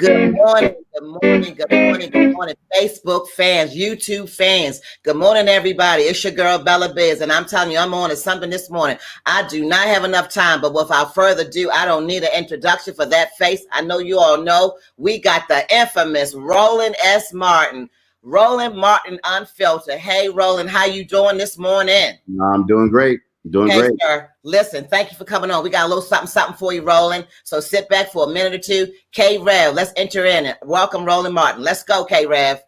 Good morning, good morning, good morning, good morning, Facebook fans, YouTube fans. Good morning, everybody. It's your girl, Bela Biz, and I'm telling you, I'm on to something this morning. I do not have enough time, but without further ado, I don't need an introduction for that face. I know you all know we got the infamous Roland S. Martin. Roland Martin Unfiltered. Hey, Roland, how you doing this morning? I'm doing great. Doing hey, great. Sir. Listen, thank you for coming on. We got a little something for you, Roland. So sit back for a minute or two. K-Rev, let's enter in it. Welcome, Roland Martin. Let's go, K-Rev.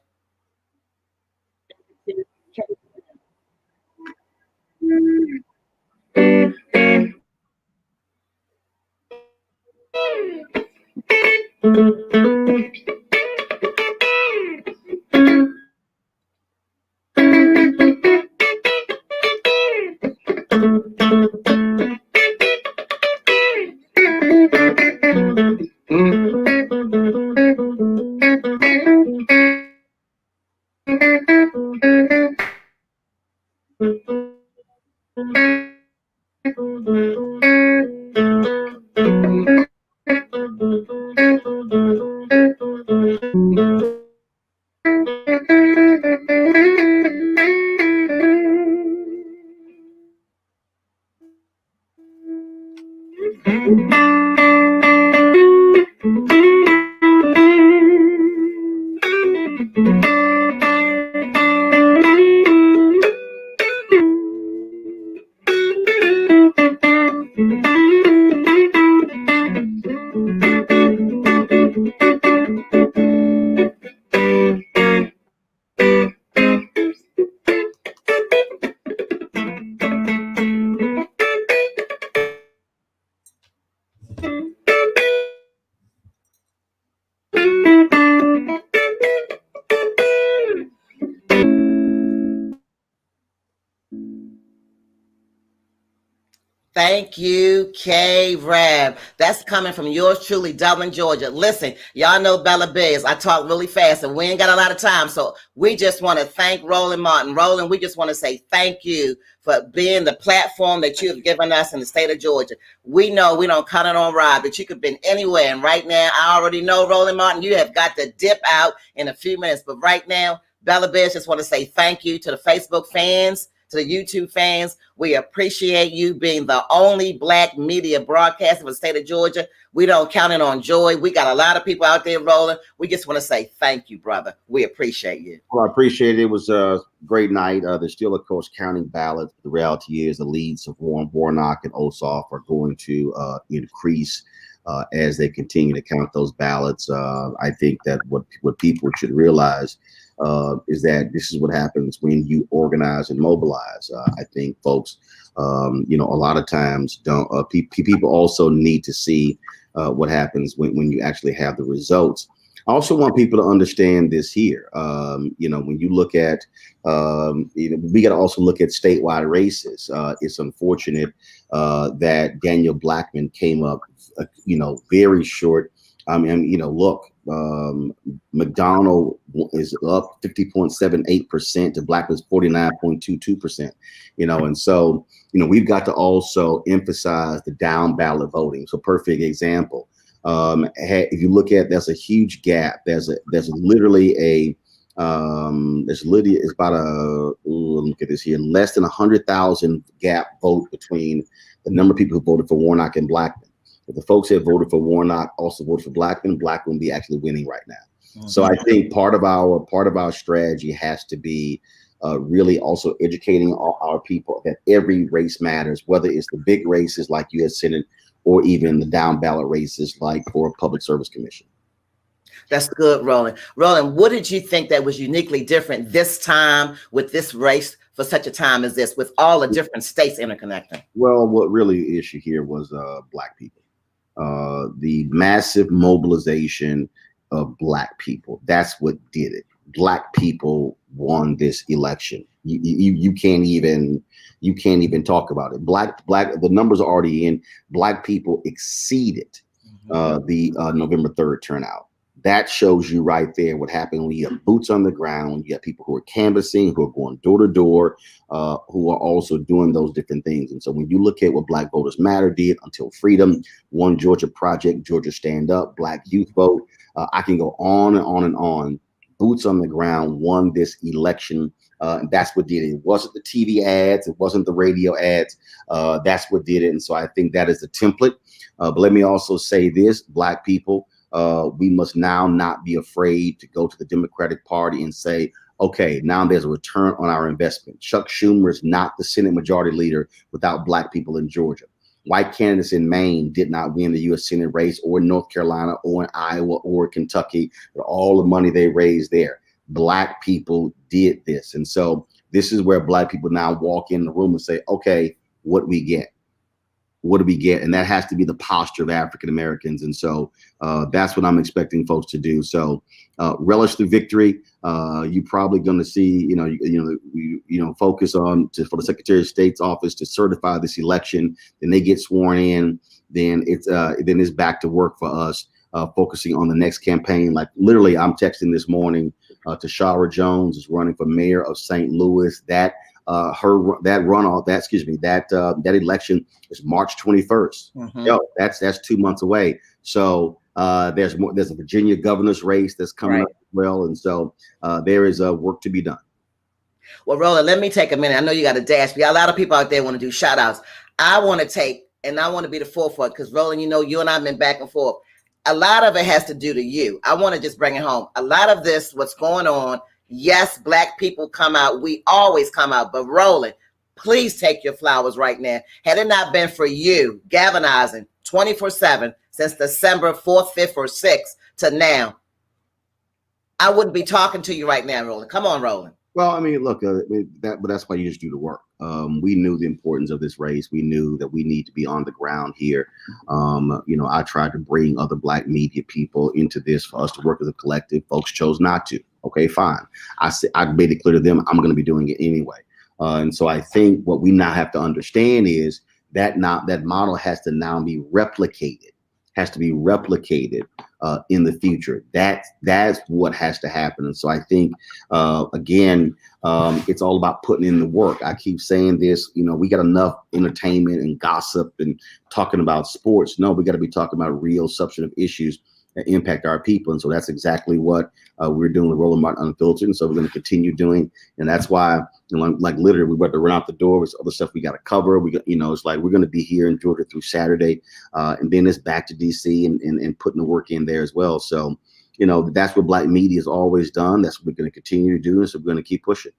Thank you, K-Rev. That's coming from yours truly, Dublin, Georgia. Listen, y'all know Bela Biz. I talk really fast and we ain't got a lot of time. So we just want to thank Roland Martin. Roland, we just want to say thank you for being the platform that you have given us in the state of Georgia. We know we don't count it on Rob, but you could have been anywhere. And right now, I already know, Roland Martin, you have got to dip out in a few minutes. But right now, Bela Biz just want to say thank you to the Facebook fans, to the YouTube fans. We appreciate you being the only Black media broadcaster for the state of Georgia. We don't count it on joy. We got a lot of people out there rolling. We just want to say thank you, brother. We appreciate you. Well, I appreciate it. It was a great night. They're still, of course, counting ballots. The reality is the leads of Warnock and Ossoff are going to increase as they continue to count those ballots. I think that what people should realize is that this is what happens when you organize and mobilize. I think folks, a lot of times don't. People also need to see what happens when you actually have the results. I also want people to understand this here. When you look at, we got to also look at statewide races. It's unfortunate that Daniel Blackman came up, very short. Look, McDonald is up 50.78% to Blackman's 49.22%, and so, we've got to also emphasize the down ballot voting. So perfect example. If you look at, there's a huge gap. There's literally it's about look at this here, less than 100,000 gap vote between the number of people who voted for Warnock and Blackman. If the folks that voted for Warnock also voted for Blackman will be actually winning right now. Mm-hmm. So I think part of our strategy has to be really also educating our people that every race matters, whether it's the big races like U.S. Senate or even the down ballot races like for a public service commission. That's good, Roland. Roland, what did you think that was uniquely different this time with this race for such a time as this, with all the different states interconnecting? Well, what really the issue here was Black people. The massive mobilization of Black people. That's what did it. Black people won this election. You can't even talk about it. Black, the numbers are already in. Black people exceeded the November 3rd turnout. That shows you right there what happened when you have boots on the ground. You have people who are canvassing, who are going door to door, who are also doing those different things. And so when you look at what Black Voters Matter did, Until Freedom, One Georgia Project, Georgia Stand Up, Black Youth Vote, I can go on and on and on. Boots on the ground won this election. And that's what did it. It wasn't the TV ads. It wasn't the radio ads. That's what did it. And so I think that is the template. But let me also say this, Black people, we must now not be afraid to go to the Democratic Party and say, okay, now there's a return on our investment. Chuck Schumer is not the Senate Majority Leader without Black people in Georgia. White candidates in Maine did not win the U.S. Senate race, or in North Carolina, or in Iowa, or Kentucky, for all the money they raised there. Black people did this. And so this is where Black people now walk in the room and say, okay, what do we get? What do we get? And that has to be the posture of African Americans. And so that's what I'm expecting folks to do. So relish the victory. You're probably going to see, focus on for the Secretary of State's office to certify this election. Then they get sworn in. Then it's back to work for us, focusing on the next campaign. Like literally, I'm texting this morning. Tashara Jones is running for mayor of St. Louis. That election is March 21st. Mm-hmm. That's 2 months away. So there's a Virginia governor's race that's coming up as well. And so there is work to be done. Well, Roland, let me take a minute. I know you got a dash. We got a lot of people out there want to do shout outs. I want to take, and I want to be the forefront, because Roland, you and I have been back and forth. A lot of it has to do to you. I want to just bring it home. A lot of this, what's going on, yes, Black people come out. We always come out. But Roland, please take your flowers right now. Had it not been for you galvanizing 24/7 since December 4th, 5th, or 6th to now, I wouldn't be talking to you right now, Roland. Come on, Roland. Well, I mean, look, but that's why you just do the work. We knew the importance of this race. We knew that we need to be on the ground here. I tried to bring other Black media people into this for us to work as a collective. Folks chose not to. Okay, fine. I made it clear to them I'm going to be doing it anyway. And so I think what we now have to understand is that model has to now be replicated. In the future. That's what has to happen. And so I think, it's all about putting in the work. I keep saying this, we got enough entertainment and gossip and talking about sports. No, we got to be talking about real substantive issues that impact our people. And so that's exactly what we're doing with Roland Martin Unfiltered. And so we're going to continue doing. And that's why, like literally, we're about to run out the door with other stuff we got to cover. We got, it's like we're going to be here in Georgia through Saturday. And then it's back to DC and putting the work in there as well. So, that's what Black media has always done. That's what we're going to continue to do. And so we're going to keep pushing.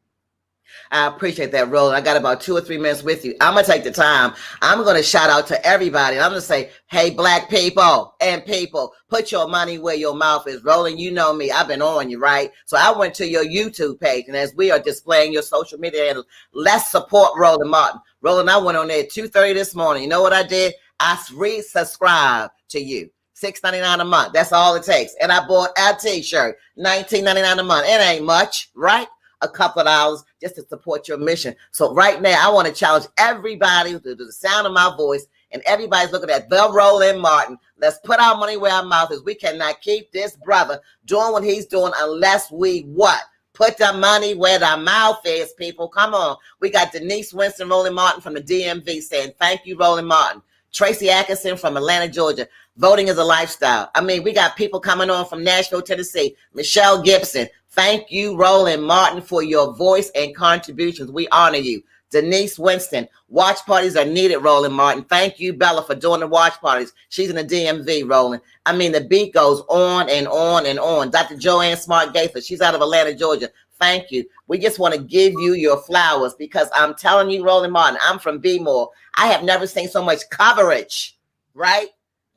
I appreciate that, Roland. I got about 2 or 3 minutes with you. I'm going to take the time. I'm going to shout out to everybody. I'm going to say, hey, Black people and people, put your money where your mouth is. Roland, you know me. I've been on you, right? So I went to your YouTube page, and as we are displaying your social media handles, let's support Roland Martin. Roland, I went on there at 2:30 this morning. You know what I did? I resubscribed to you. $6.99 a month. That's all it takes. And I bought a t-shirt, $19.99 a month. It ain't much, right? A couple of dollars just to support your mission. So right now, I want to challenge everybody to the sound of my voice, and everybody's looking at the Roland Martin. Let's put our money where our mouth is. We cannot keep this brother doing what he's doing unless we what? Put the money where the mouth is, people. Come on. We got Denise Winston, Roland Martin from the DMV saying, thank you, Roland Martin. Tracy Atkinson from Atlanta, Georgia. Voting is a lifestyle. I mean, we got people coming on from Nashville, Tennessee. Michelle Gibson. Thank you, Roland Martin, for your voice and contributions. We honor you. Denise Winston. Watch parties are needed, Roland Martin. Thank you, Bella, for doing the watch parties. She's in the DMV, Roland. I mean, the beat goes on and on and on. Dr. Joanne Smart Gaither. She's out of Atlanta, Georgia. Thank you. We just want to give you your flowers because I'm telling you, Roland Martin, I'm from B-More. I have never seen so much coverage, right?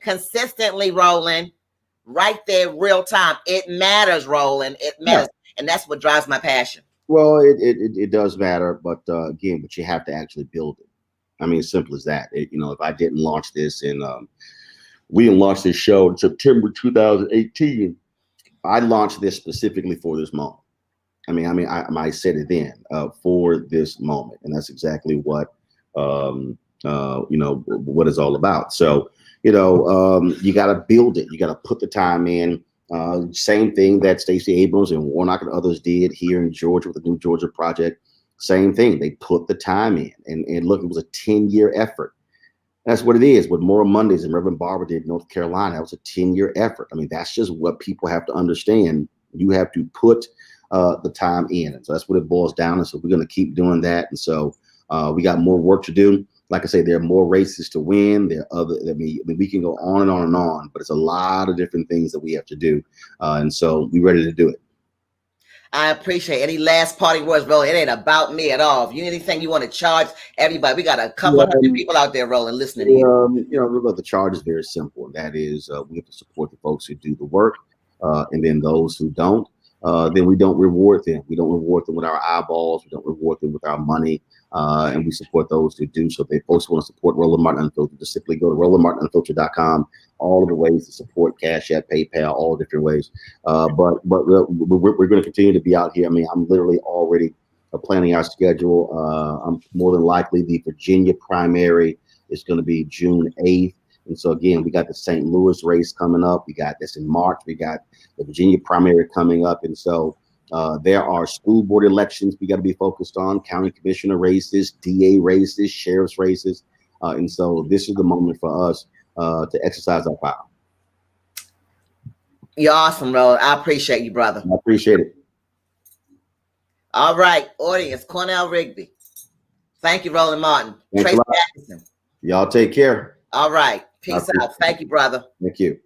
Consistently, Roland, right there, real time. It matters, Roland. It matters. Yeah. And that's what drives my passion. Well, it does matter, but again, but you have to actually build it. I mean, as simple as that. If I didn't launch this we didn't launch this show in September 2018, I launched this specifically for this moment. I said it then for this moment, and that's exactly what what it's all about. So you got to build it. You got to put the time in. Same thing that Stacey Abrams and Warnock and others did here in Georgia with the New Georgia Project. Same thing. They put the time in, and look, it was a 10-year effort. That's what it is. With Moral Mondays and Reverend Barber did North Carolina, that was a 10-year effort. I mean, that's just what people have to understand. You have to put the time in. And so that's what it boils down to. So we're going to keep doing that. And so we got more work to do. Like I say, there are more races to win. There are other, I mean, we can go on and on and on, but it's a lot of different things that we have to do. And so we're ready to do it. I appreciate any last parting words, Roland. It ain't about me at all. If you anything you want to charge everybody, we got a couple hundred people out there, Roland, listening to you. You know, the charge is very simple. And that is we have to support the folks who do the work. And then those who don't, then we don't reward them. We don't reward them with our eyeballs. We don't reward them with our money. And we support those who do. So if they folks want to support Roland Martin Unfiltered, just simply go to RolandMartinUnfiltered.com. All of the ways to support, Cash App, PayPal, all different ways. But we're going to continue to be out here. I mean, I'm literally already planning our schedule. I'm more than likely the Virginia primary is going to be June 8th. And so again, we got the St. Louis race coming up. We got this in March. We got the Virginia primary coming up. And so there are school board elections we got to be focused on, county commissioner races, DA races, sheriff's races. And so this is the moment for us to exercise our power. You're awesome, Roland. I appreciate you, brother. I appreciate it. All right, audience, Cornell Rigby. Thank you, Roland Martin. Thanks Tracy a lot. Atkinson. Y'all take care. All right. Peace out. Thank you, brother. Thank you.